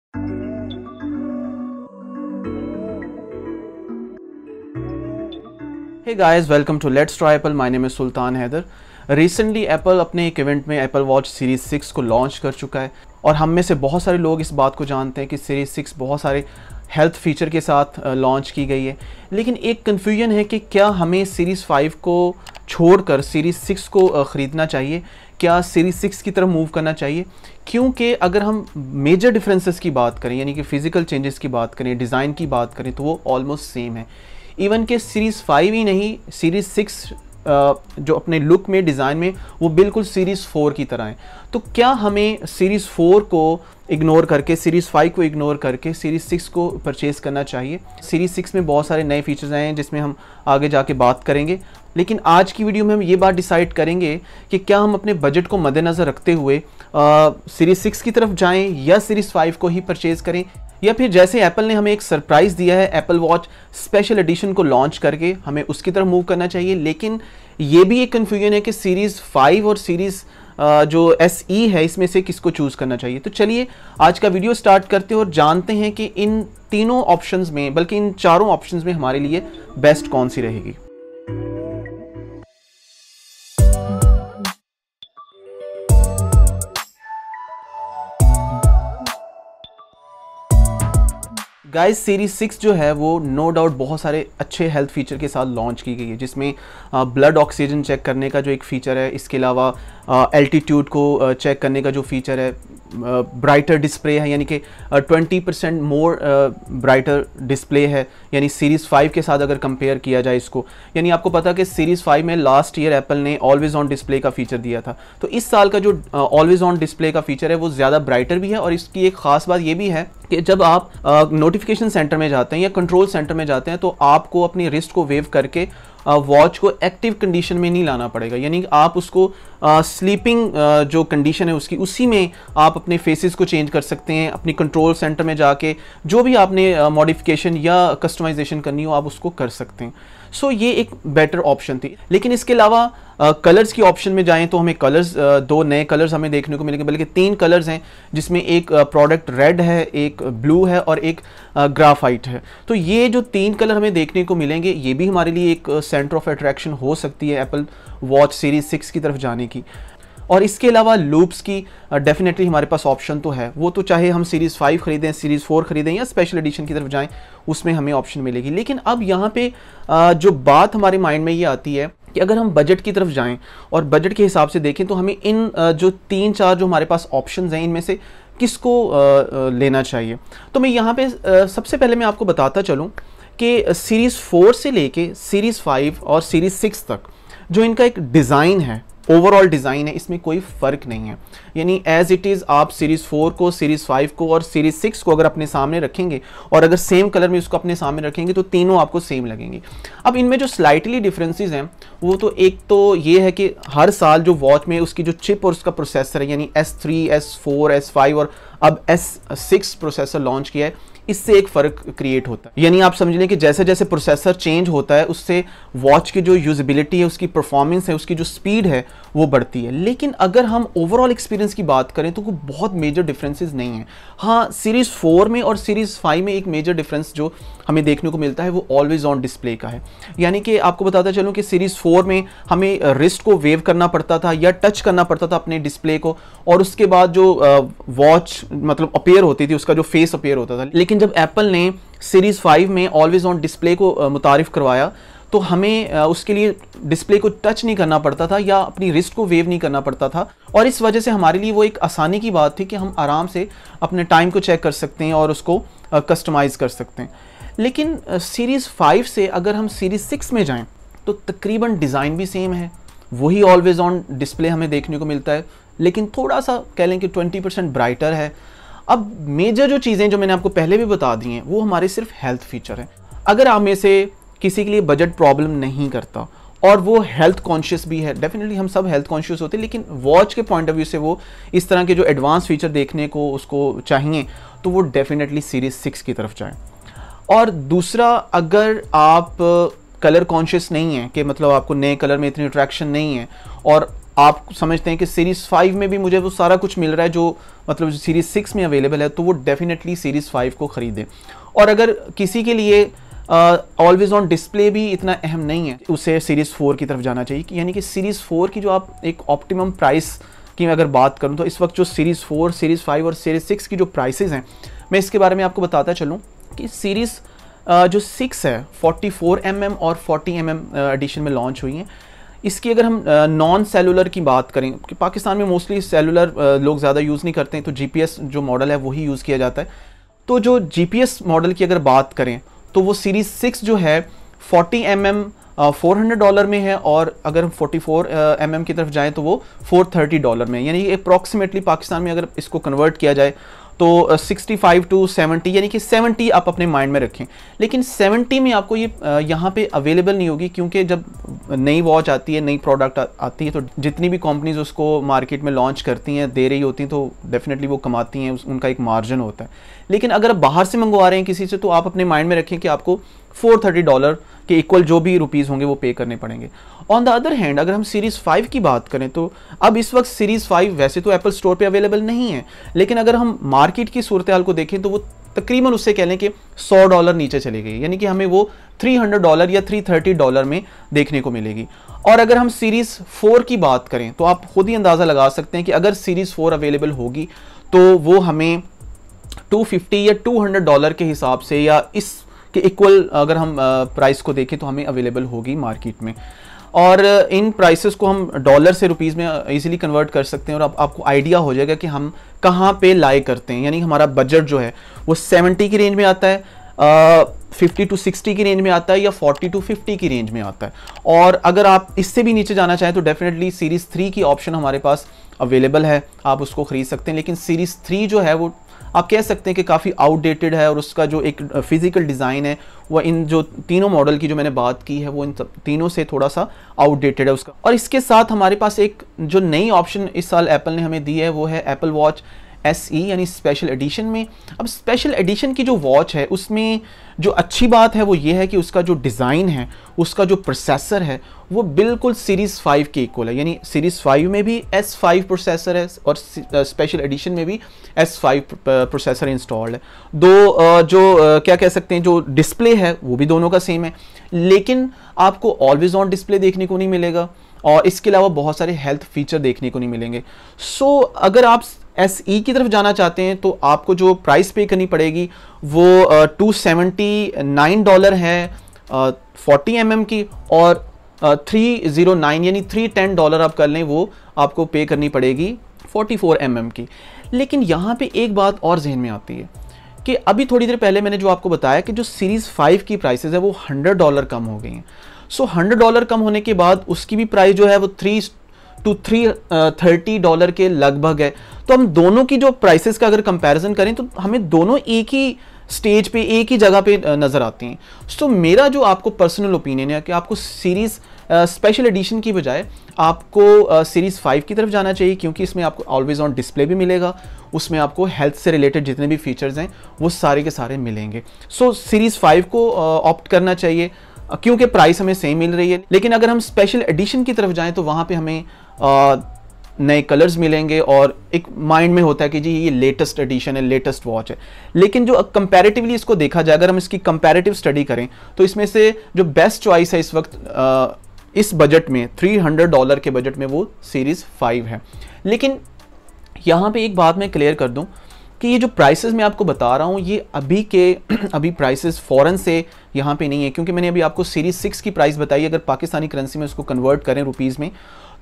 Hey guys, welcome to Let's Try Apple. My name is Sultan Haider. Recently Apple अपने एक event में Apple watch series 6 को launch कर चुका है और हम में से बहुत सारे लोग इस बात को जानते हैं कि सीरीज़ 6 बहुत सारे हेल्थ फीचर के साथ लॉन्च की गई है। लेकिन एक कन्फ्यूजन है कि क्या हमें सीरीज़ 5 को छोड़कर सीरीज़ 6 को ख़रीदना चाहिए, क्या सीरीज़ 6 की तरफ मूव करना चाहिए? क्योंकि अगर हम मेजर डिफरेंसेस की बात करें, यानी कि फ़िज़िकल चेंजेस की बात करें, डिज़ाइन की बात करें, तो वो ऑलमोस्ट सेम है। इवन के सीरीज़ 5 ही नहीं, सीरीज़ 6 जो अपने लुक में, डिज़ाइन में, वो बिल्कुल सीरीज़ 4 की तरह है। तो क्या हमें सीरीज़ 4 को इग्नोर करके, सीरीज़ 5 को इग्नोर करके सीरीज़ 6 को परचेज़ करना चाहिए? सीरीज़ 6 में बहुत सारे नए फीचर्स आए हैं जिसमें हम आगे जाके बात करेंगे, लेकिन आज की वीडियो में हम ये बात डिसाइड करेंगे कि क्या हम अपने बजट को मद्देनज़र रखते हुए सीरीज़ 6 की तरफ जाएँ या सीरीज़ 5 को ही परचेज़ करें, या फिर जैसे एप्पल ने हमें एक सरप्राइज़ दिया है एप्पल वॉच स्पेशल एडिशन को लॉन्च करके, हमें उसकी तरफ मूव करना चाहिए। लेकिन ये भी एक कन्फ्यूजन है कि सीरीज़ 5 और सीरीज़ जो SE है, इसमें से किसको चूज़ करना चाहिए। तो चलिए आज का वीडियो स्टार्ट करते हैं और जानते हैं कि इन तीनों ऑप्शंस में, बल्कि इन चारों ऑप्शंस में हमारे लिए बेस्ट कौन सी रहेगी। गाइस, सीरीज़ 6 जो है वो नो डाउट बहुत सारे अच्छे हेल्थ फीचर के साथ लॉन्च की गई है, जिसमें ब्लड ऑक्सीजन चेक करने का जो एक फ़ीचर है, इसके अलावा एल्टीट्यूड को चेक करने का जो फ़ीचर है, ब्राइटर डिस्प्ले है, यानी कि 20% मोर ब्राइटर डिस्प्ले है, यानी सीरीज़ 5 के साथ अगर कंपेयर किया जाए इसको। यानी आपको पता है कि सीरीज़ 5 में लास्ट ईयर एप्पल ने ऑलवेज ऑन डिस्प्ले का फ़ीचर दिया था, तो इस साल का जो ऑलवेज ऑन डिस्प्ले का फ़ीचर है वो ज़्यादा ब्राइटर भी है। और इसकी एक ख़ास बात ये भी है कि जब आप नोटिफिकेशन सेंटर में जाते हैं या कंट्रोल सेंटर में जाते हैं तो आपको अपनी रिस्ट को वेव करके वॉच को एक्टिव कंडीशन में नहीं लाना पड़ेगा, यानी आप उसको स्लीपिंग जो कंडीशन है उसकी, उसी में आप अपने फेसेस को चेंज कर सकते हैं। अपनी कंट्रोल सेंटर में जाके जो भी आपने मॉडिफिकेशन या कस्टमाइजेशन करनी हो आप उसको कर सकते हैं। सो ये एक बेटर ऑप्शन थी। लेकिन इसके अलावा कलर्स की ऑप्शन में जाएं तो हमें कलर्स, दो नए कलर्स हमें देखने को मिलेंगे, बल्कि 3 कलर्स हैं, जिसमें एक प्रोडक्ट रेड है, एक ब्लू है और एक ग्राफाइट है। तो ये जो 3 कलर हमें देखने को मिलेंगे, ये भी हमारे लिए एक सेंटर ऑफ अट्रैक्शन हो सकती है एप्पल वॉच सीरीज़ 6 की तरफ जाने की। और इसके अलावा लूप्स की डेफिनेटली हमारे पास ऑप्शन तो है, वो तो चाहे हम सीरीज़ 5 खरीदें, सीरीज़ 4 खरीदें या स्पेशल एडिशन की तरफ जाएं, उसमें हमें ऑप्शन मिलेगी। लेकिन अब यहाँ पे जो बात हमारे माइंड में ये आती है कि अगर हम बजट की तरफ जाएं और बजट के हिसाब से देखें तो हमें इन जो 3-4 जो हमारे पास ऑप्शंस हैं, इनमें से किसको लेना चाहिए। तो मैं यहाँ पे सबसे पहले मैं आपको बताता चलूँ कि सीरीज़ 4 से लेके सीरीज़ 5 और सीरीज़ 6 तक जो इनका एक डिज़ाइन है, ओवरऑल डिज़ाइन है, इसमें कोई फ़र्क नहीं है। यानी एज़ इट इज़ आप सीरीज़ 4 को, सीरीज़ 5 को और सीरीज़ 6 को अगर अपने सामने रखेंगे और अगर सेम कलर में उसको अपने सामने रखेंगे तो तीनों आपको सेम लगेंगे। अब इनमें जो स्लाइटली डिफरेंसेस हैं वो तो एक तो ये है कि हर साल जो वॉच में उसकी जो चिप और उसका प्रोसेसर है, यानी S3, S4, S5 और अब S6 प्रोसेसर लॉन्च किया है, इससे एक फ़र्क क्रिएट होता है। यानी आप समझ लें कि जैसे जैसे प्रोसेसर चेंज होता है उससे वॉच की जो यूजेबिलिटी है, उसकी परफॉर्मेंस है, उसकी जो स्पीड है वो बढ़ती है। लेकिन अगर हम ओवरऑल एक्सपीरियंस की बात करें तो कोई बहुत मेजर डिफरेंसेस नहीं है। हाँ, सीरीज़ 4 में और सीरीज़ 5 में एक मेजर डिफरेंस जो हमें देखने को मिलता है वो ऑलवेज ऑन डिस्प्ले का है। यानी कि आपको बताता चलूँ कि सीरीज़ 4 में हमें रिस्ट को वेव करना पड़ता था या टच करना पड़ता था अपने डिस्प्ले को, और उसके बाद जो वॉच मतलब अपीयर होती थी, उसका जो फेस अपीयर होता था। लेकिन जब एप्पल ने सीरीज़ 5 में ऑलवेज ऑन डिस्प्ले को मुतारिफ करवाया तो हमें उसके लिए डिस्प्ले को टच नहीं करना पड़ता था या अपनी रिस्ट को वेव नहीं करना पड़ता था, और इस वजह से हमारे लिए वो एक आसानी की बात थी कि हम आराम से अपने टाइम को चेक कर सकते हैं और उसको कस्टमाइज़ कर सकते हैं। लेकिन सीरीज़ 5 से अगर हम सीरीज़ 6 में जाएं तो तकरीबन डिज़ाइन भी सेम है, वही ऑलवेज ऑन डिस्प्ले हमें देखने को मिलता है, लेकिन थोड़ा सा कह लें कि 20% ब्राइटर है। अब मेजर जो चीज़ें जो मैंने आपको पहले भी बता दी हैं वो हमारे सिर्फ हेल्थ फीचर हैं। अगर आप में से किसी के लिए बजट प्रॉब्लम नहीं करता और वो हेल्थ कॉन्शियस भी है, डेफिनेटली हम सब हेल्थ कॉन्शियस होते हैं, लेकिन वॉच के पॉइंट ऑफ व्यू से वो इस तरह के जो एडवांस फीचर देखने को उसको चाहिए तो वो डेफिनेटली सीरीज़ 6 की तरफ जाएं। और दूसरा, अगर आप कलर कॉन्शियस नहीं है कि मतलब आपको नए कलर में इतनी अट्रैक्शन नहीं है और आप समझते हैं कि सीरीज़ 5 में भी मुझे वो सारा कुछ मिल रहा है जो मतलब जो सीरीज़ 6 में अवेलेबल है, तो वो डेफिनेटली सीरीज़ 5 को ख़रीदें। और अगर किसी के लिए ऑलवेज ऑन डिस्प्ले भी इतना अहम नहीं है, उसे सीरीज़ 4 की तरफ जाना चाहिए। यानी कि सीरीज़ 4 की जो आप एक ऑप्टिमम प्राइस की अगर बात करूं तो इस वक्त जो सीरीज़ 4, सीरीज़ 5 और सीरीज़ 6 की जो प्राइसेस हैं, मैं इसके बारे में आपको बताता चलूं कि सीरीज़ जो 6 है 44 mm और 40 mm एडिशन में लॉन्च हुई हैं। इसकी अगर हम नॉन सेलुलर की बात करें कि पाकिस्तान में मोस्टली सेलुलर लोग ज़्यादा यूज़ नहीं करते हैं, तो GPS जो मॉडल है वही यूज़ किया जाता है। तो जो GPS मॉडल की अगर बात करें तो वो सीरीज़ 6 जो है 40 mm $400 में है, और अगर हम 44 mm की तरफ जाएं तो वो $430 में, यानी अप्रॉक्सीमेटली पाकिस्तान में अगर इसको कन्वर्ट किया जाए तो 65 to 70, यानी कि 70 आप अपने माइंड में रखें। लेकिन 70 में आपको ये यहाँ पे अवेलेबल नहीं होगी, क्योंकि जब नई वॉच आती है, नई प्रोडक्ट आती है, तो जितनी भी कंपनीज उसको मार्केट में लॉन्च करती हैं, दे रही होती हैं, तो डेफिनेटली वो कमाती हैं, उनका एक मार्जिन होता है। लेकिन अगर आप बाहर से मंगवा रहे हैं किसी से, तो आप अपने माइंड में रखें कि आपको $430 के इक्वल जो भी रुपीज़ होंगे वो पे करने पड़ेंगे। ऑन द अदर हैंड अगर हम सीरीज़ 5 की बात करें तो अब इस वक्त सीरीज़ 5 वैसे तो एप्पल स्टोर पे अवेलेबल नहीं है, लेकिन अगर हम मार्केट की सूरत हाल को देखें तो वो तकरीबन उससे कह लें कि $100 नीचे चली गई, यानी कि हमें वो $300 या $330 में देखने को मिलेगी। और अगर हम सीरीज़ 4 की बात करें तो आप खुद ही अंदाज़ा लगा सकते हैं कि अगर सीरीज़ 4 अवेलेबल होगी तो वो हमें $250 या $200 के हिसाब से या इस के इक्वल अगर हम प्राइस को देखें तो हमें अवेलेबल होगी मार्केट में। और इन प्राइसेस को हम डॉलर से रुपीज़ में इजीली कन्वर्ट कर सकते हैं, और आपको आइडिया हो जाएगा कि हम कहाँ पे लाई करते हैं। यानी हमारा बजट जो है वो 70 की रेंज में आता है, 50 to 60 की रेंज में आता है, या 40 to 50 की रेंज में आता है। और अगर आप इससे भी नीचे जाना चाहें तो डेफिनेटली सीरीज़ 3 की ऑप्शन हमारे पास अवेलेबल है, आप उसको ख़रीद सकते हैं। लेकिन सीरीज़ 3 जो है वो आप कह सकते हैं कि काफ़ी आउटडेटेड है, और उसका जो एक फिजिकल डिज़ाइन है वह इन जो तीनों मॉडल की जो मैंने बात की है वो इन तीनों से थोड़ा सा आउटडेटेड है उसका। और इसके साथ हमारे पास एक जो नई ऑप्शन इस साल एप्पल ने हमें दी है वो है एप्पल वॉच SE, यानी स्पेशल एडिशन में। अब स्पेशल एडिशन की जो वॉच है उसमें जो अच्छी बात है वो ये है कि उसका जो डिज़ाइन है, उसका जो प्रोसेसर है वो बिल्कुल सीरीज़ 5 के इक्वल है। यानी सीरीज़ 5 में भी S5 प्रोसेसर है और स्पेशल एडिशन में भी S5 प्रोसेसर इंस्टॉल्ड है। दो जो क्या कह सकते हैं जो डिस्प्ले है वो भी दोनों का सेम है, लेकिन आपको ऑलवेज ऑन डिस्प्ले देखने को नहीं मिलेगा, और इसके अलावा बहुत सारे हेल्थ फीचर देखने को नहीं मिलेंगे। सो अगर आप SE की तरफ जाना चाहते हैं तो आपको जो प्राइस पे करनी पड़ेगी वो $279 है 40 mm की, और 309 यानी $310 आप कर लें वो आपको पे करनी पड़ेगी 44 mm की। लेकिन यहाँ पे एक बात और जहन में आती है कि अभी थोड़ी देर पहले मैंने जो आपको बताया कि जो सीरीज़ 5 की प्राइसेस है वो $100 कम हो गई हैं। सो $100 कम होने के बाद उसकी भी प्राइस जो है वो $3 to $330 के लगभग है। तो हम दोनों की जो प्राइसेस का अगर कंपैरिजन करें तो हमें दोनों एक ही स्टेज पे, एक ही जगह पे नज़र आती हैं। सो मेरा जो आपको पर्सनल ओपिनियन है कि आपको सीरीज़ स्पेशल एडिशन की बजाय आपको सीरीज़ 5 की तरफ जाना चाहिए, क्योंकि इसमें आपको ऑलवेज ऑन डिस्प्ले भी मिलेगा, उसमें आपको हेल्थ से रिलेटेड जितने भी फीचर्स हैं वो सारे के सारे मिलेंगे। सो सीरीज़ 5 को ऑप्ट करना चाहिए क्योंकि प्राइस हमें सेम मिल रही है। लेकिन अगर हम स्पेशल एडिशन की तरफ जाएं तो वहाँ पे हमें नए कलर्स मिलेंगे, और एक माइंड में होता है कि जी ये लेटेस्ट एडिशन है, लेटेस्ट वॉच है। लेकिन जो कंपैरेटिवली इसको देखा जाए, अगर हम इसकी कंपैरेटिव स्टडी करें तो इसमें से जो बेस्ट चॉइस है इस वक्त इस बजट में $300 के बजट में वो सीरीज़ 5 है। लेकिन यहाँ पे एक बात मैं क्लियर कर दूँ कि ये जो प्राइसेस मैं आपको बता रहा हूँ ये अभी प्राइसेस फ़ौरन से यहाँ पे नहीं है, क्योंकि मैंने अभी आपको सीरीज़ 6 की प्राइस बताई। अगर पाकिस्तानी करेंसी में उसको कन्वर्ट करें रुपीज़ में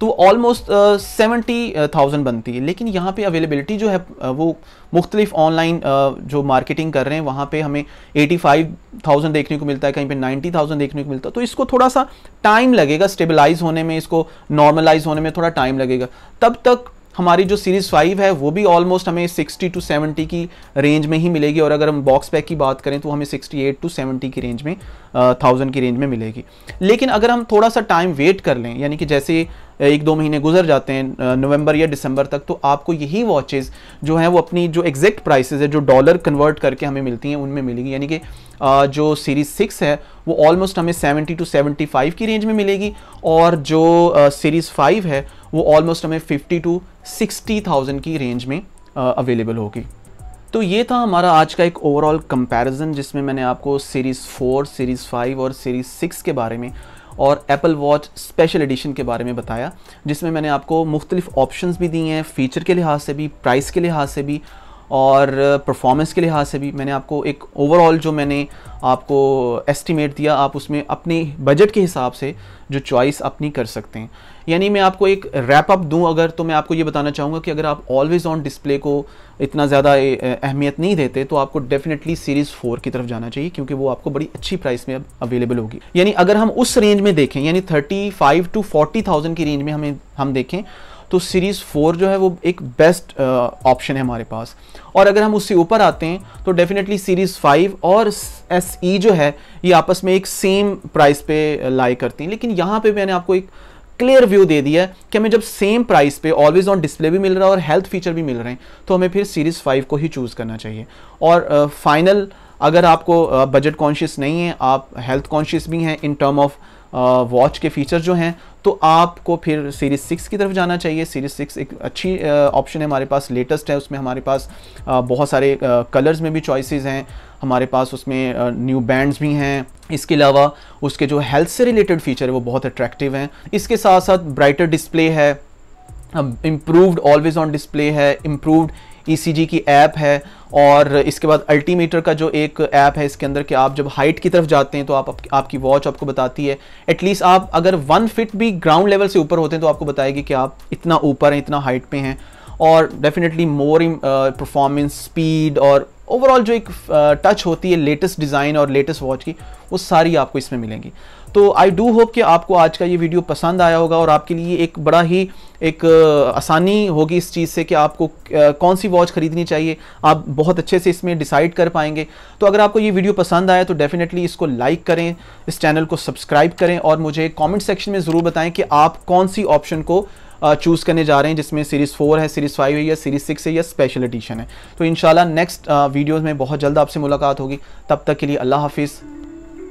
तो ऑलमोस्ट 70,000 बनती है। लेकिन यहाँ पे अवेलेबिलिटी जो है वो मुख्तलिफ ऑनलाइन जो मार्केटिंग कर रहे हैं वहाँ पे हमें 85,000 देखने को मिलता है, कहीं पे 90,000 देखने को मिलता है। तो इसको थोड़ा सा टाइम लगेगा स्टेबलाइज होने में, इसको नॉर्मलाइज होने में थोड़ा टाइम लगेगा। तब तक हमारी जो सीरीज़ 5 है वो भी ऑलमोस्ट हमें 60 to 70 की रेंज में ही मिलेगी, और अगर हम बॉक्स पैक की बात करें तो हमें 68 to 70 की रेंज में 1000 की रेंज में मिलेगी। लेकिन अगर हम थोड़ा सा टाइम वेट कर लें, यानी कि जैसे 1-2 महीने गुजर जाते हैं नवंबर या दिसंबर तक, तो आपको यही वॉचेस जो हैं वो अपनी जो एग्जैक्ट प्राइसेस है जो डॉलर कन्वर्ट करके हमें मिलती हैं उनमें मिलेगी। यानी कि जो सीरीज़ 6 है वो ऑलमोस्ट हमें 70 to 75 की रेंज में मिलेगी, और जो सीरीज़ 5 है वो ऑलमोस्ट हमें 50 to 60,000 की रेंज में अवेलेबल होगी। तो ये था हमारा आज का एक ओवरऑल कंपैरिजन, जिसमें मैंने आपको सीरीज़ 4, सीरीज़ 5 और सीरीज़ 6 के बारे में और एप्पल वॉच स्पेशल एडिशन के बारे में बताया, जिसमें मैंने आपको मुख्तलिफ ऑप्शंस भी दिए हैं, फ़ीचर के लिहाज से भी, प्राइस के लिहाज से भी और परफॉर्मेंस के लिहाज से भी। मैंने आपको एक ओवरऑल जो मैंने आपको एस्टिमेट दिया, आप उसमें अपनी बजट के हिसाब से जो चॉइस अपनी कर सकते हैं। यानी मैं आपको एक रैप अप दूं अगर, तो मैं आपको ये बताना चाहूँगा कि अगर आप ऑलवेज़ ऑन डिस्प्ले को इतना ज़्यादा अहमियत नहीं देते तो आपको डेफिनेटली सीरीज़ 4 की तरफ जाना चाहिए, क्योंकि वो आपको बड़ी अच्छी प्राइस में अब अवेलेबल होगी। यानी अगर हम उस रेंज में देखें, यानी 35 to 40,000 की रेंज में हम देखें, तो सीरीज़ 4 जो है वो एक बेस्ट ऑप्शन है हमारे पास। और अगर हम उससे ऊपर आते हैं तो डेफिनेटली सीरीज़ 5 और SE जो है ये आपस में एक सेम प्राइस पे लाई करती हैं। लेकिन यहाँ पे मैंने आपको एक क्लियर व्यू दे दिया है कि हमें जब सेम प्राइस पे ऑलवेज ऑन डिस्प्ले भी मिल रहा है और हेल्थ फीचर भी मिल रहे हैं, तो हमें फिर सीरीज़ 5 को ही चूज़ करना चाहिए। और फाइनल, अगर आपको बजट कॉन्शियस नहीं है, आप हेल्थ कॉन्शियस भी हैं इन टर्म ऑफ वॉच के फीचर जो हैं, तो आपको फिर सीरीज़ 6 की तरफ जाना चाहिए। सीरीज़ 6 एक अच्छी ऑप्शन है हमारे पास, लेटेस्ट है, उसमें हमारे पास बहुत सारे कलर्स में भी चॉइसेस हैं, हमारे पास उसमें न्यू बैंड्स भी हैं। इसके अलावा उसके जो हेल्थ से रिलेटेड फीचर है वो बहुत अट्रैक्टिव हैं। इसके साथ साथ ब्राइटर डिस्प्ले है, इम्प्रूव्ड ऑलवेज ऑन डिस्प्ले है, इम्प्रूव्ड ECG की ऐप है, और इसके बाद अल्टीमीटर का जो एक ऐप है इसके अंदर कि आप जब हाइट की तरफ जाते हैं तो आपकी वॉच आपको बताती है, एटलीस्ट आप अगर 1 फीट भी ग्राउंड लेवल से ऊपर होते हैं तो आपको बताएगी कि आप इतना ऊपर हैं, इतना हाइट पे हैं। और डेफिनेटली मोर परफॉर्मेंस, स्पीड और ओवरऑल जो एक टच होती है लेटेस्ट डिज़ाइन और लेटेस्ट वॉच की, वो सारी आपको इसमें मिलेंगी। तो आई डू होप कि आपको आज का ये वीडियो पसंद आया होगा और आपके लिए एक बड़ा ही एक आसानी होगी इस चीज़ से कि आपको कौन सी वॉच ख़रीदनी चाहिए, आप बहुत अच्छे से इसमें डिसाइड कर पाएंगे। तो अगर आपको ये वीडियो पसंद आया तो डेफिनेटली इसको लाइक करें, इस चैनल को सब्सक्राइब करें, और मुझे कमेंट सेक्शन में ज़रूर बताएं कि आप कौन सी ऑप्शन को चूज़ करने जा रहे हैं, जिसमें सीरीज़ 4 है, सीरीज़ 5 है, या सीरीज़ 6 है, या स्पेशल एडिशन है। तो इंशाल्लाह नेक्स्ट वीडियोज़ में बहुत जल्द आपसे मुलाकात होगी। तब तक के लिए अल्लाह हाफिज़,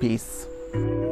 पीस।